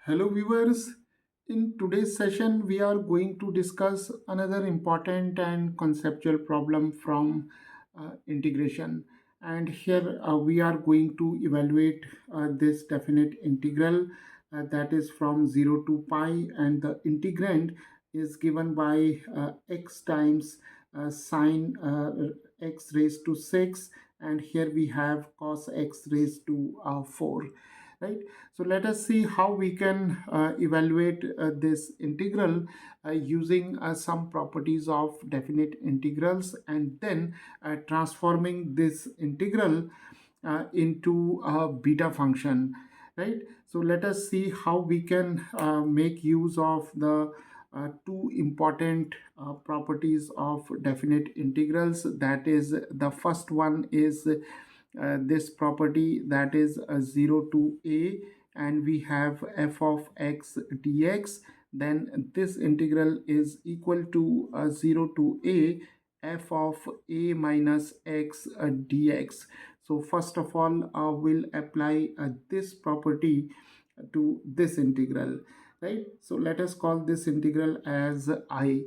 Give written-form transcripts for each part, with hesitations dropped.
Hello, viewers. In today's session, we are going to discuss another important and conceptual problem from integration. And here we are going to evaluate this definite integral that is from 0 to pi, and the integrand is given by x times sine x raised to 6, and here we have cos x raised to 4, right? So let us see how we can evaluate this integral using some properties of definite integrals, and then transforming this integral into a beta function, right? So let us see how we can make use of the two important properties of definite integrals. That is, the first one is this property, that is 0 to a, and we have f of x dx. Then this integral is equal to 0 to a f of a minus x dx. So first of all, we'll apply this property to this integral, right? So let us call this integral as I,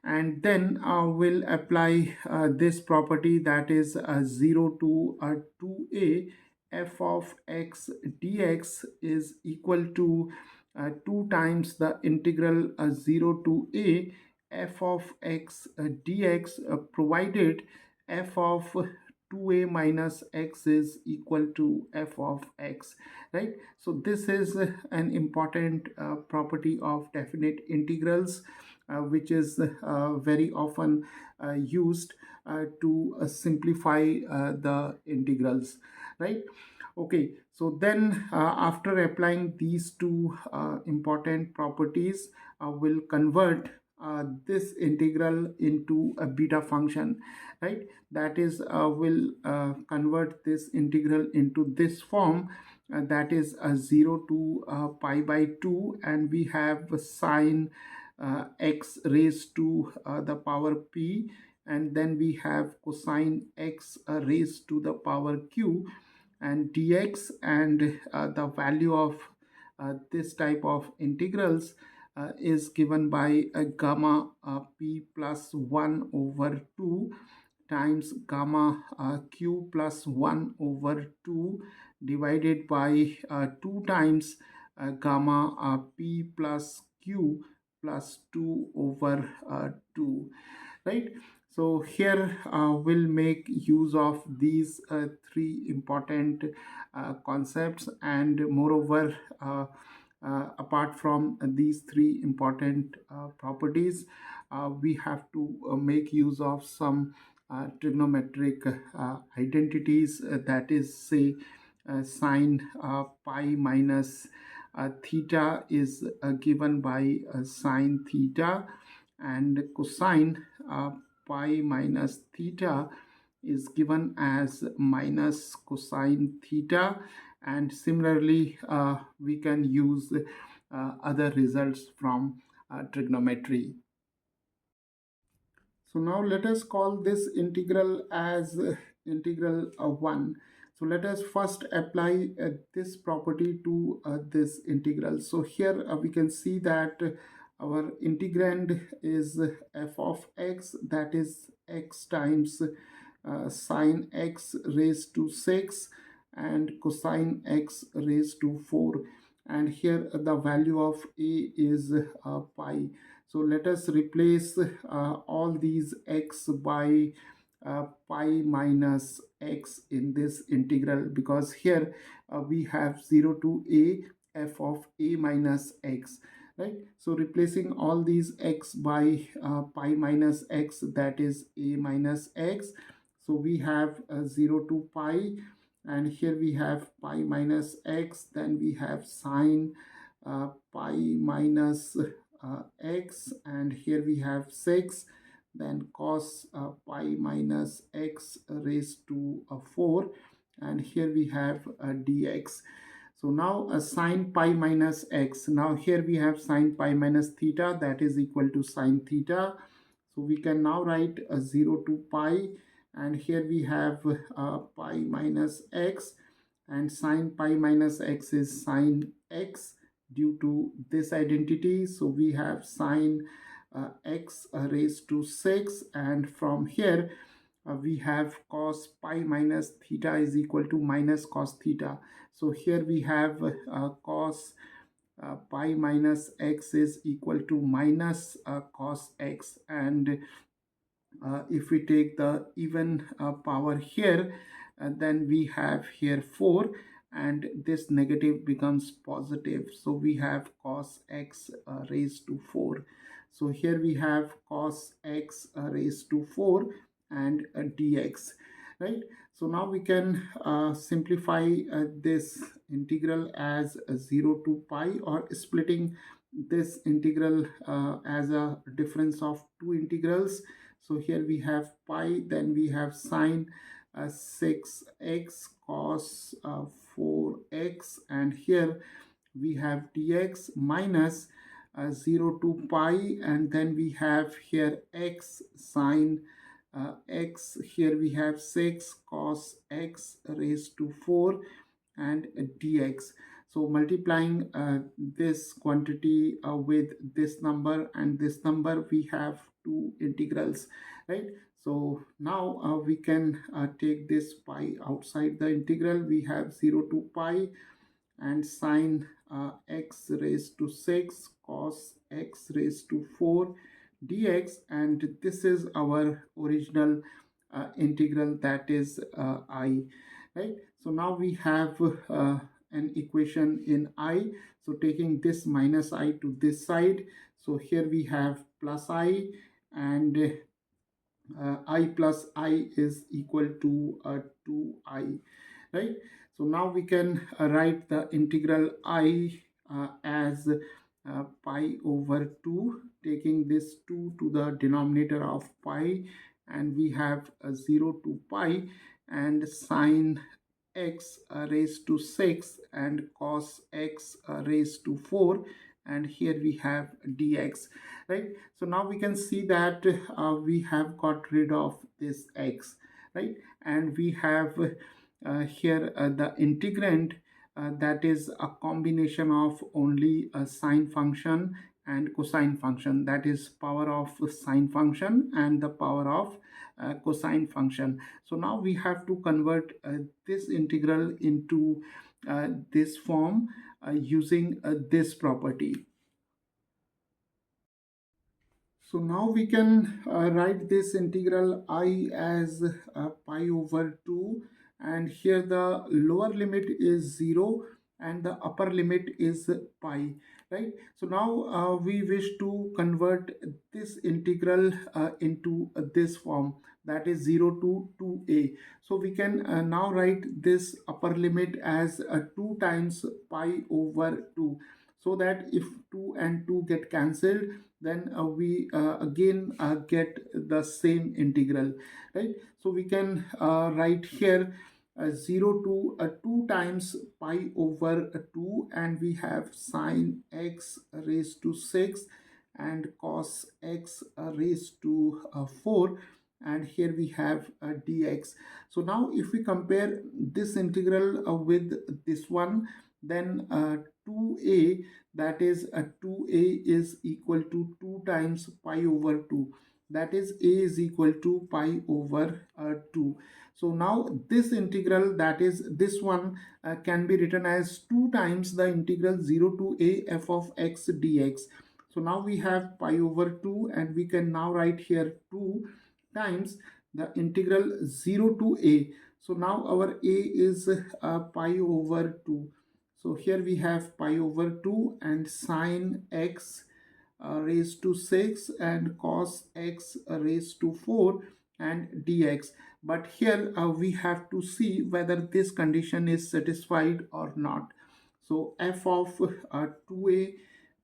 and then we'll apply this property, that is 0 to 2a f of x dx is equal to 2 times the integral 0 to a f of x dx, provided f of 2a minus x is equal to f of x, right? So this is an important property of definite integrals, which is very often used to simplify the integrals, right? Okay, so then after applying these two important properties, we'll convert this integral into a beta function, right? That is, we'll convert this integral into this form, that is 0 to pi by 2, and we have sine x raised to the power p, and then we have cosine x raised to the power q, and dx, and the value of this type of integrals is given by gamma p plus 1 over 2 times gamma q plus 1 over 2 divided by 2 times gamma p plus q plus 2 over 2, right? So here we'll make use of these three important concepts, and moreover, apart from these three important properties, we have to make use of some trigonometric identities, that is, say, sine pi minus theta is given by sine theta, and cosine pi minus theta is given as minus cosine theta, and similarly we can use other results from trigonometry. So now let us call this integral as integral 1. So let us first apply this property to this integral. So here we can see that our integrand is f of x, that is x times sine x raised to 6 and cosine x raised to 4, and here the value of a is pi. So let us replace all these x by pi minus x in this integral, because here we have 0 to a f of a minus x, right? So replacing all these x by pi minus x, that is a minus x. So we have 0 to pi, and here we have pi minus x, then we have sine pi minus x, and here we have 6, then cos pi minus x raised to 4, and here we have dx. So now sine pi minus x, now here we have sine pi minus theta, that is equal to sine theta. So we can now write 0 to pi, and here we have pi minus x, and sine pi minus x is sine x due to this identity. So we have sine x raised to 6, and from here we have cos pi minus theta is equal to minus cos theta. So here we have cos pi minus x is equal to minus cos x, and if we take the even power here, then we have here 4, and this negative becomes positive. So we have cos x raised to 4. So here we have cos x raised to 4 and dx, right? So now we can simplify this integral as 0 to pi, or splitting this integral as a difference of two integrals. So here we have pi, then we have sine 6x cos 4x, and here we have dx minus 0 to pi, and then we have here x sine x. Here we have 6 cos x raised to 4 and dx. So multiplying this quantity with this number and this number, we have two integrals, right? So now we can take this pi outside the integral. We have 0 to pi and sine x raised to 6 cos x raised to 4 dx, and this is our original integral, that is I, right? So now we have an equation in I. So taking this minus I to this side, so here we have plus I, and I plus I is equal to 2I, right? So now we can write the integral I as pi over 2, taking this 2 to the denominator of pi, and we have 0 to pi, and sine x raised to 6 and cos x raised to 4, and here we have dx, right? So now we can see that we have got rid of this x, right? And we have here the integrand, that is a combination of only a sine function and cosine function, that is power of sine function and the power of cosine function. So now we have to convert this integral into this form using this property. So now we can write this integral I as pi over 2, and here the lower limit is 0 and the upper limit is pi, right? So now we wish to convert this integral into this form, that is 0 to 2a. So we can now write this upper limit as 2 times pi over 2, so that if 2 and 2 get cancelled, then we again get the same integral, right? So we can write here 0 to 2 times pi over 2, and we have sine x raised to 6 and cos x raised to 4, and here we have dx. So now if we compare this integral with this one, then 2a, that is 2a is equal to 2 times pi over 2, that is a is equal to pi over 2. So now this integral, that is this one, can be written as 2 times the integral 0 to a f of x dx. So now we have pi over 2, and we can now write here 2 times the integral 0 to a. So now our a is pi over 2. So here we have pi over 2 and sine x raised to 6 and cos x raised to 4 and dx. But here we have to see whether this condition is satisfied or not. So f of 2a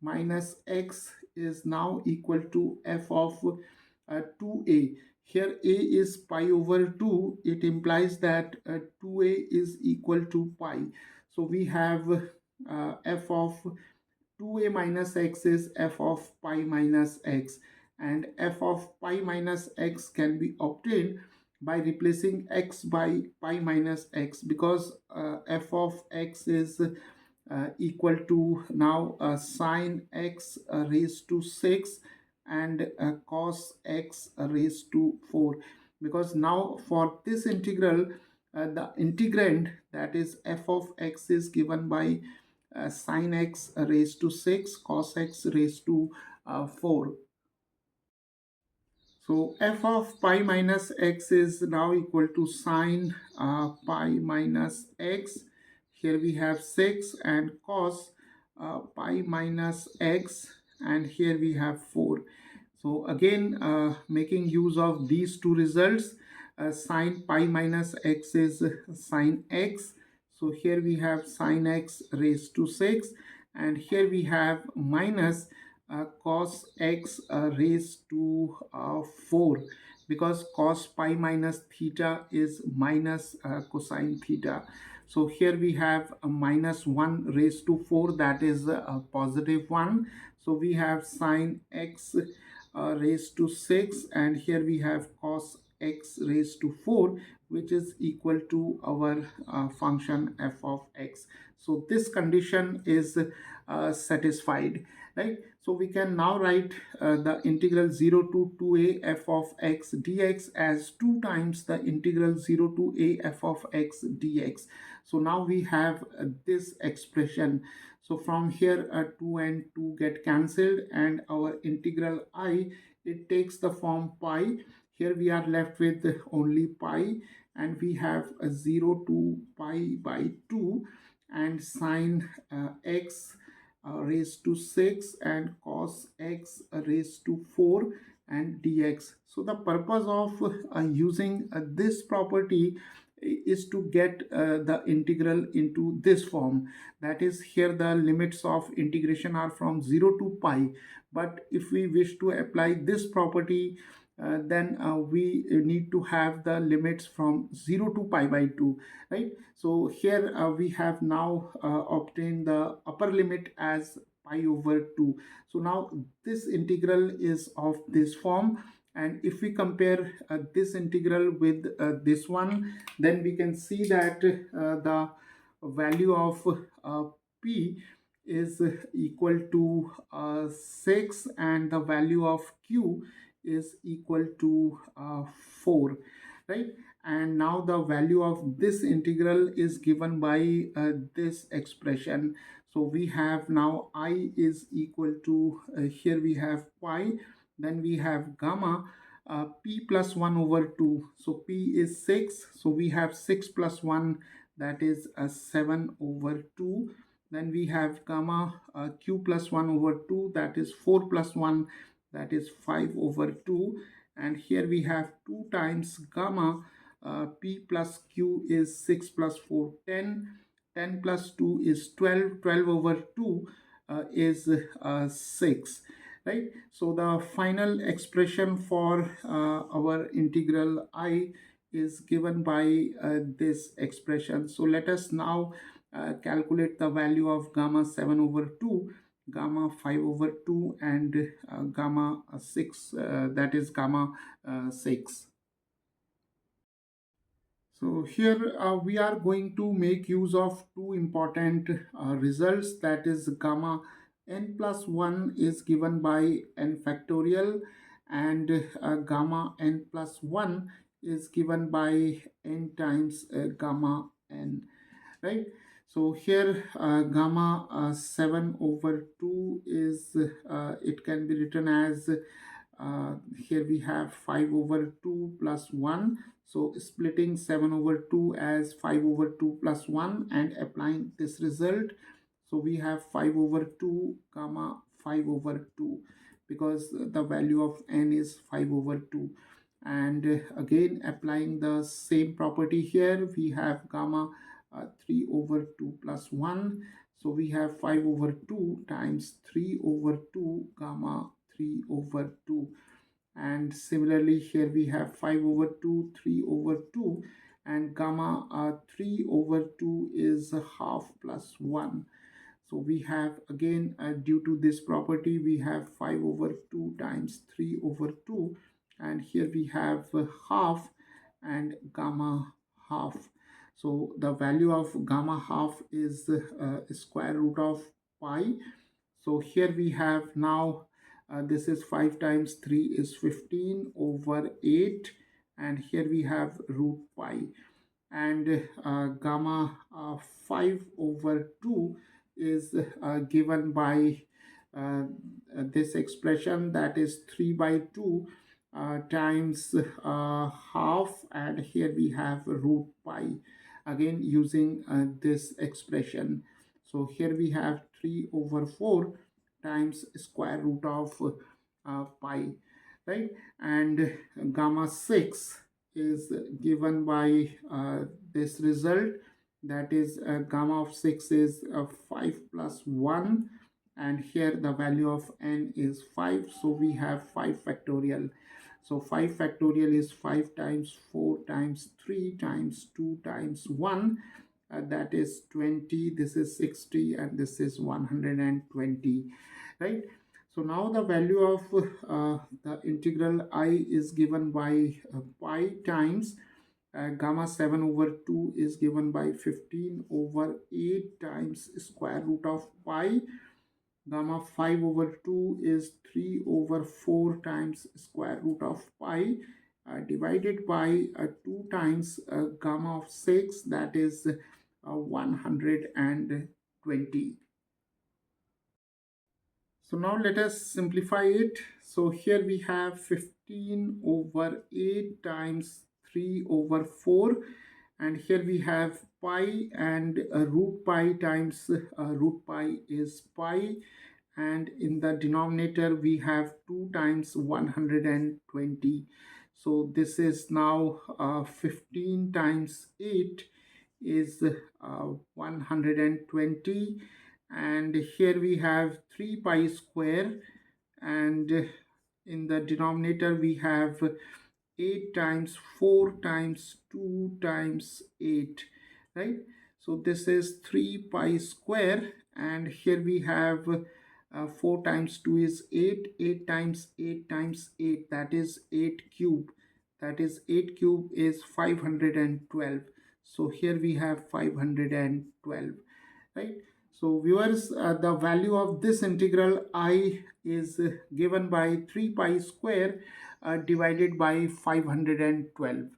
minus x is now equal to f of 2a. Here a is pi over 2. It implies that 2a is equal to pi. So we have f of 2a minus x is f of pi minus x, and f of pi minus x can be obtained by replacing x by pi minus x, because f of x is equal to now sine x raised to 6 and cos x raised to 4, because now for this integral the integrand, that is f of x, is given by sine x raised to 6 cos x raised to 4. So f of pi minus x is now equal to sine pi minus x. Here we have 6 and cos pi minus x, and here we have 4. So again, making use of these two results, sine pi minus x is sine x. So here we have sine x raised to 6, and here we have minus cos x raised to 4, because cos pi minus theta is minus cosine theta. So here we have a minus 1 raised to 4, that is a positive 1. So we have sine x raised to 6, and here we have cos x raised to 4, which is equal to our function f of x. So this condition is satisfied, right? So we can now write the integral 0 to 2a f of x dx as 2 times the integral 0 to a f of x dx. So now we have this expression. So from here 2 and 2 get cancelled, and our integral I, it takes the form pi. Here we are left with only pi, and we have a 0 to pi by 2, and sine x raised to 6 and cos x raised to 4 and dx. So the purpose of using this property is to get the integral into this form. That is, here the limits of integration are from 0 to pi, but if we wish to apply this property, then we need to have the limits from 0 to pi by 2, right? So here we have now obtained the upper limit as pi over 2. So now this integral is of this form, and if we compare this integral with this one, then we can see that the value of p is equal to 6, and the value of q is equal to 4, right? And now the value of this integral is given by this expression. So we have now I is equal to here we have pi, then we have gamma p plus 1 over 2. So p is 6, so we have 6 plus 1, that is 7 over 2. Then we have gamma q plus 1 over 2, that is 4 plus 1, that is 5 over 2. And here we have 2 times gamma p plus q is 6 plus 4 10, 10 plus 2 is 12, 12 over 2 is 6, right? So the final expression for our integral I is given by this expression. So let us now calculate the value of gamma 7 over 2, gamma 5 over 2, and gamma 6, that is gamma 6. So here we are going to make use of two important results, that is gamma n plus 1 is given by n factorial, and gamma n plus 1 is given by n times gamma n, right? So here gamma 7 over 2 is it can be written as here we have 5 over 2 plus 1. So splitting 7 over 2 as 5 over 2 plus 1 and applying this result. So we have 5 over 2 comma 5 over 2, because the value of n is 5 over 2. And again applying the same property here, we have gamma 3 over 2 plus 1. So we have 5 over 2 times 3 over 2 gamma 3 over 2. And similarly here we have 5 over 2, 3 over 2, and gamma 3 over 2 is half plus 1. So we have again due to this property, we have 5 over 2 times 3 over 2, and here we have half and gamma half. So the value of gamma half is square root of pi. So here we have now, this is 5 times 3 is 15 over 8, and here we have root pi, and gamma 5 over 2 is given by this expression, that is 3 by 2 times half, and here we have root pi, again using this expression. So here we have 3 over 4 times square root of pi, right? And gamma 6 is given by this result, that is gamma of 6 is 5 plus 1, and here the value of n is 5, so we have 5 factorial. So 5 factorial is 5 times 4 times 3 times 2 times 1, that is 20, this is 60, and this is 120, right? So now the value of the integral I is given by pi times gamma 7 over 2 is given by 15 over 8 times square root of pi. Gamma 5 over 2 is 3 over 4 times square root of pi, divided by 2 times gamma of 6, that is 120. So now let us simplify it. So here we have 15 over 8 times 3 over 4, and here we have pi, and root pi times root pi is pi, and in the denominator we have 2 times 120. So this is now 15 times 8 is 120, and here we have 3 pi square, and in the denominator we have 8 times 4 times 2 times 8, right? So this is 3 pi square, and here we have 4 times 2 is 8, 8 times 8 times 8, that is 8 cube, that is 8 cube is 512. So here we have 512, right? So viewers, the value of this integral I is given by 3 pi square divided by 512.